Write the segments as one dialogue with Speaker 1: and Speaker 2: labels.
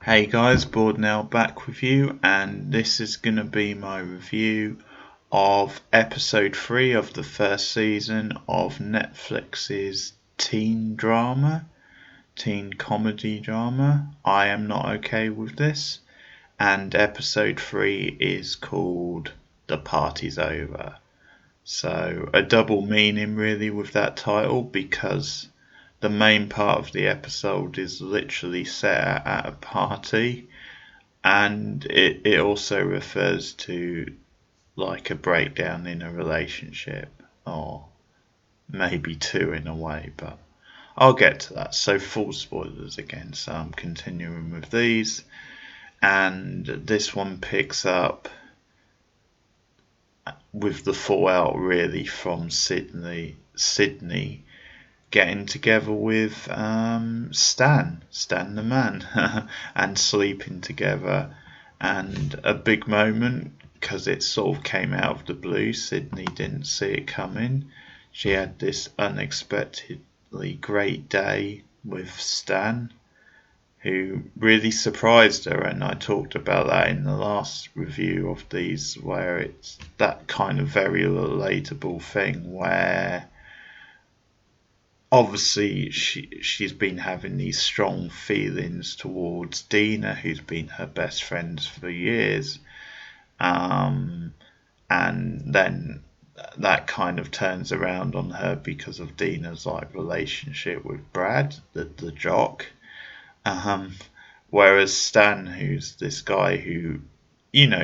Speaker 1: Hey guys, Board now back with you, and this is going to be my review of episode 3 of the first season of Netflix's teen comedy drama. I Am Not Okay With This, and episode 3 is called The Party's Over. So, a double meaning really with that title because the main part of the episode is literally set at a party, and it also refers to like a breakdown in a relationship, or maybe two in a way, but I'll get to that. So full spoilers again, so I'm continuing with these, and this one picks up with the fallout really from Sydney getting together with Stan the man, and sleeping together. And a big moment because it sort of came out of the blue. Sydney didn't see it coming. She had this unexpectedly great day with Stan, who really surprised her. And I talked about that in the last review of these, where it's that kind of very relatable thing where obviously she's been having these strong feelings towards Dina, who's been her best friend for years, and then that kind of turns around on her because of Dina's like relationship with Brad, the jock. Um, Whereas Stan, who's this guy who,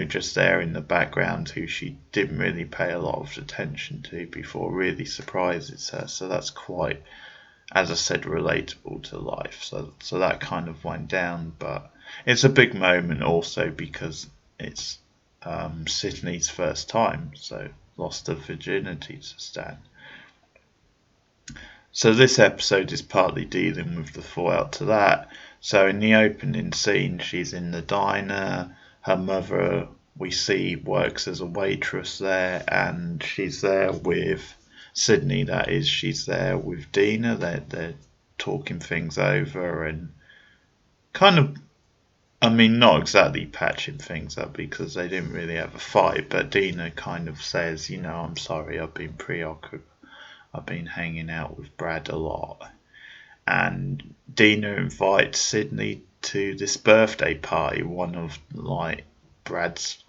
Speaker 1: just there in the background, who she didn't really pay a lot of attention to before, really surprises her. So that's quite, as I said, relatable to life. So that kind of went down, but it's a big moment also because it's Sydney's first time, so lost her virginity to Stan. So this episode is partly dealing with the fallout to that. So in the opening scene, she's in the diner. Her mother, we see, works as a waitress there, and she's there with Sydney. That is, she's there with Dina. They're talking things over and kind of, not exactly patching things up because they didn't really have a fight. But Dina kind of says, I'm sorry, I've been preoccupied. I've been hanging out with Brad a lot. And Dina invites Sydney to this birthday party. One of like Brad's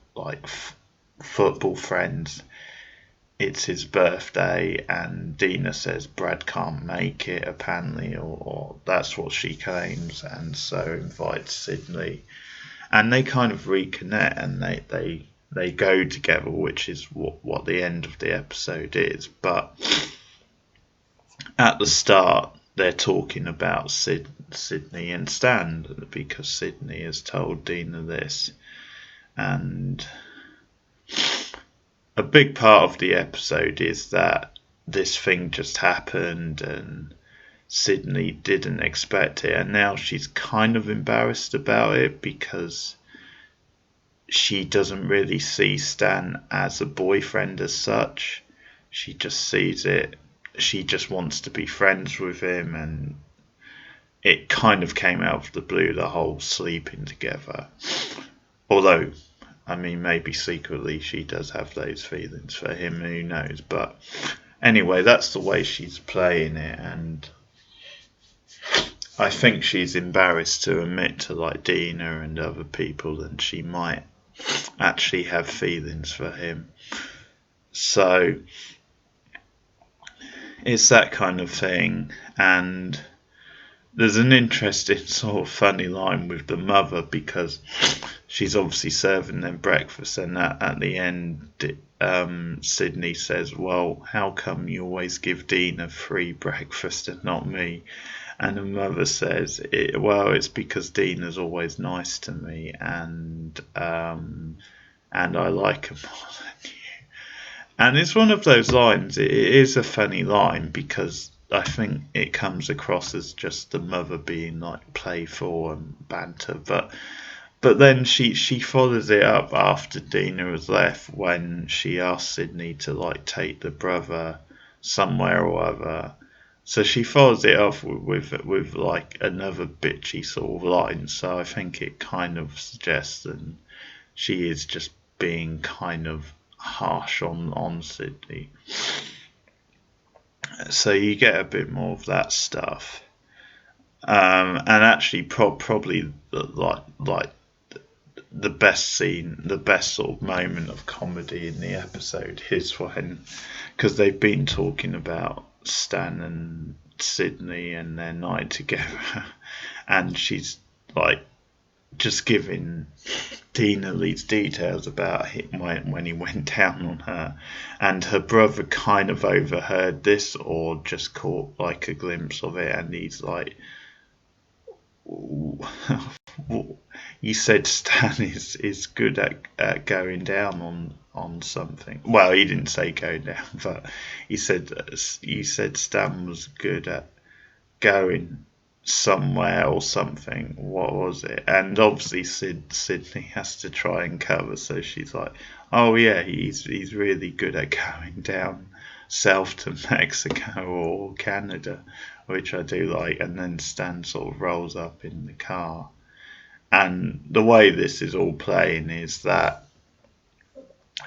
Speaker 1: football friends. It's his birthday, and Dina says Brad can't make it apparently, or that's what she claims, and so invites Sydney, and they kind of reconnect, and they go together, which is what the end of the episode is. But at the start, they're talking about Sydney and Stan because Sydney has told Dina this, and a big part of the episode is that this thing just happened and Sydney didn't expect it, and now she's kind of embarrassed about it because she doesn't really see Stan as a boyfriend as such. She just sees it. She just wants to be friends with him, and it kind of came out of the blue, the whole sleeping together. Although, maybe secretly she does have those feelings for him, who knows. But anyway, that's the way she's playing it, and I think she's embarrassed to admit to like Dina and other people that she might actually have feelings for him. So it's that kind of thing, and there's an interesting sort of funny line with the mother because she's obviously serving them breakfast, and at the end Sydney says, well, how come you always give Dina free breakfast and not me? And the mother says, it's because Dina's always nice to me, and I like her more than you. And it's one of those lines, it is a funny line because I think it comes across as just the mother being like playful and banter, but then she follows it up after Dina has left when she asks Sydney to like take the brother somewhere or other. So she follows it off with like another bitchy sort of line. So I think it kind of suggests that she is just being kind of harsh on Sydney. So you get a bit more of that stuff. And actually, probably like the best scene, the best sort of moment of comedy in the episode is when, because they've been talking about Stan and Sydney and their night together, and she's like just giving Dina these details about him when he went down on her, and her brother kind of overheard this or just caught like a glimpse of it, and he's like, you said Stan is good at going down on something. Well, he didn't say go down, but he said you said Stan was good at going somewhere or something. What was it? And obviously Sydney has to try and cover, so she's like, oh yeah, he's really good at going down south to Mexico or Canada, which I do like. And then Stan sort of rolls up in the car, and the way this is all playing is that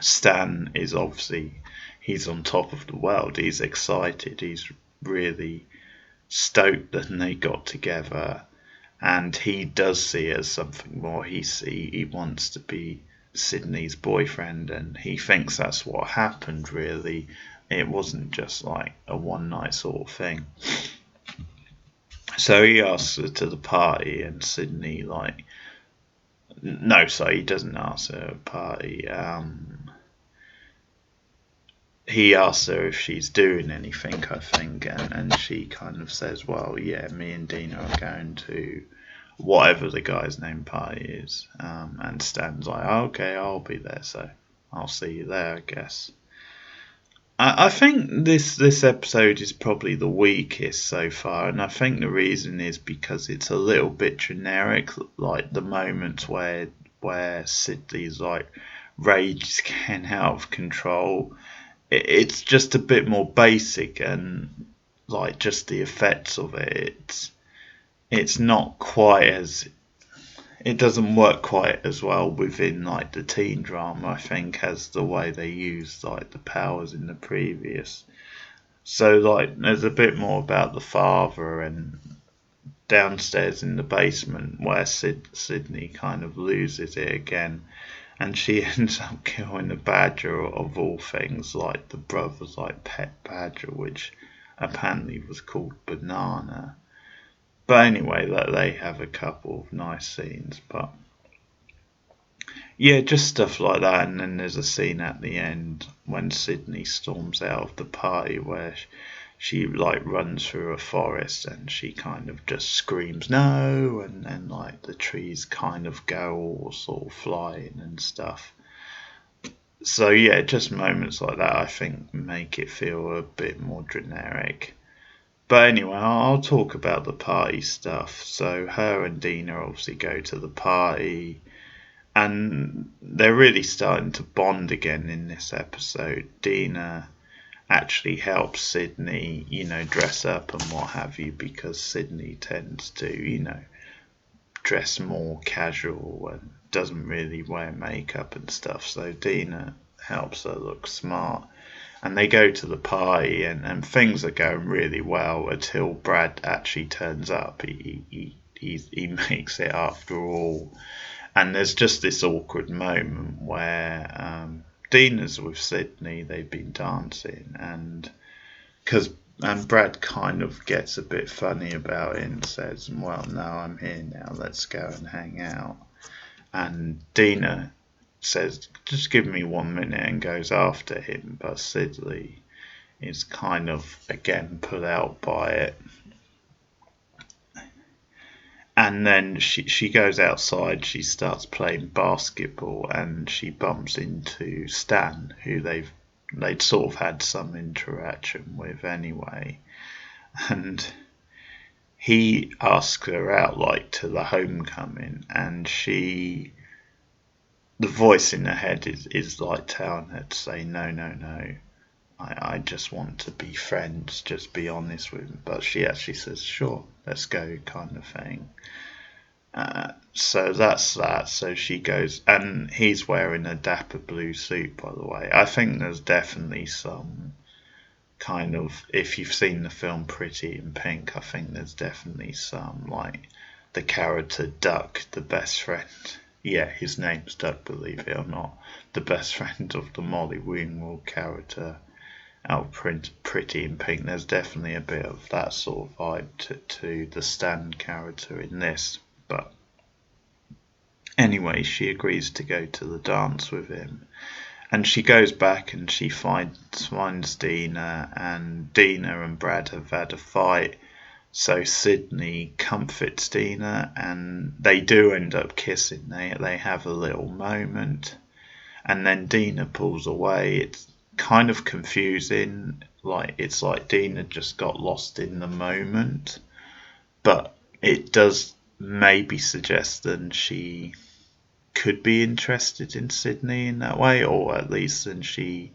Speaker 1: Stan is obviously, he's on top of the world, he's excited, he's really stoked that they got together, and he does see it as something more. He wants to be Sydney's boyfriend, and he thinks that's what happened really. It wasn't just like a one night sort of thing. So he asks her to the party, and Sydney like, no, sorry, he doesn't ask her to a party. He asks her if she's doing anything, I think, and she kind of says, well, yeah, me and Dina are going to whatever the guy's name party is. And Stan's like, oh, okay, I'll be there, so I'll see you there, I guess. I think this episode is probably the weakest so far, and I think the reason is because it's a little bit generic, like the moments where Sydney's like rage is getting out of control. It's just a bit more basic, and like just the effects of it, it's not quite as, it doesn't work quite as well within like the teen drama, I think, as the way they used like the powers in the previous. So like there's a bit more about the father, and downstairs in the basement where Sydney kind of loses it again, and she ends up killing a badger of all things, like the brother's like pet badger, which apparently was called Banana. But anyway, they have a couple of nice scenes, but yeah, just stuff like that. And then there's a scene at the end when Sydney storms out of the party where she like runs through a forest, and she kind of just screams no, and then like the trees kind of go all sort of flying and stuff. So yeah, just moments like that I think make it feel a bit more generic. But anyway, I'll talk about the party stuff. So her and Dina obviously go to the party, and they're really starting to bond again in this episode. Dina actually helps Sydney, dress up and what have you, because Sydney tends to, dress more casual and doesn't really wear makeup and stuff. So Dina helps her look smart. And they go to the party, and things are going really well until Brad actually turns up. He makes it after all. And there's just this awkward moment where Dina's with Sydney, they've been dancing, and Brad kind of gets a bit funny about it and says, well, no, I'm here now, let's go and hang out. And Dina says, just give me 1 minute, and goes after him, but Sydney is kind of again put out by it. And then she goes outside, she starts playing basketball, and she bumps into Stan, who they'd sort of had some interaction with anyway. And he asks her out like to the homecoming, and the voice in her head is like telling her to say no, no, no, I just want to be friends, just be honest with him. But she actually says, sure, let's go, kind of thing. So that's that. So she goes, and he's wearing a dapper blue suit, by the way. I think there's definitely some kind of, if you've seen the film Pretty in Pink, I think there's definitely some, like, the character Duck, the best friend. Yeah, his name's Duck, believe it or not. The best friend of the Molly Ringwald character out Pretty in Pink. There's definitely a bit of that sort of vibe to the Stan character in this. But anyway, she agrees to go to the dance with him. And she goes back and she finds Dina, and Dina and Brad have had a fight. So Sydney comforts Dina, and they do end up kissing. They have a little moment, and then Dina pulls away. It's kind of confusing. It's like Dina just got lost in the moment, but it does maybe suggest that she could be interested in Sydney in that way, or at least then she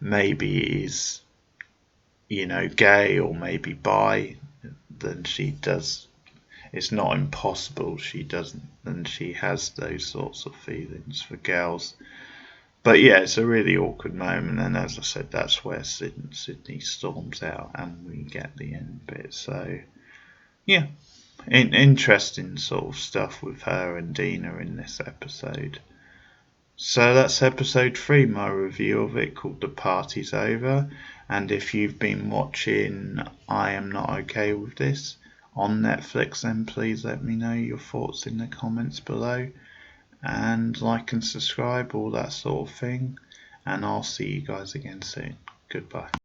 Speaker 1: maybe is, gay or maybe bi. Then she does. It's not impossible she doesn't, and she has those sorts of feelings for girls. But yeah, it's a really awkward moment, and as I said, that's where Sydney storms out, and we get the end bit. So yeah, interesting sort of stuff with her and Dina in this episode. So that's episode 3, my review of it, called The Party's Over. And if you've been watching I Am Not Okay With This on Netflix, then please let me know your thoughts in the comments below. And like and subscribe, all that sort of thing. And I'll see you guys again soon. Goodbye.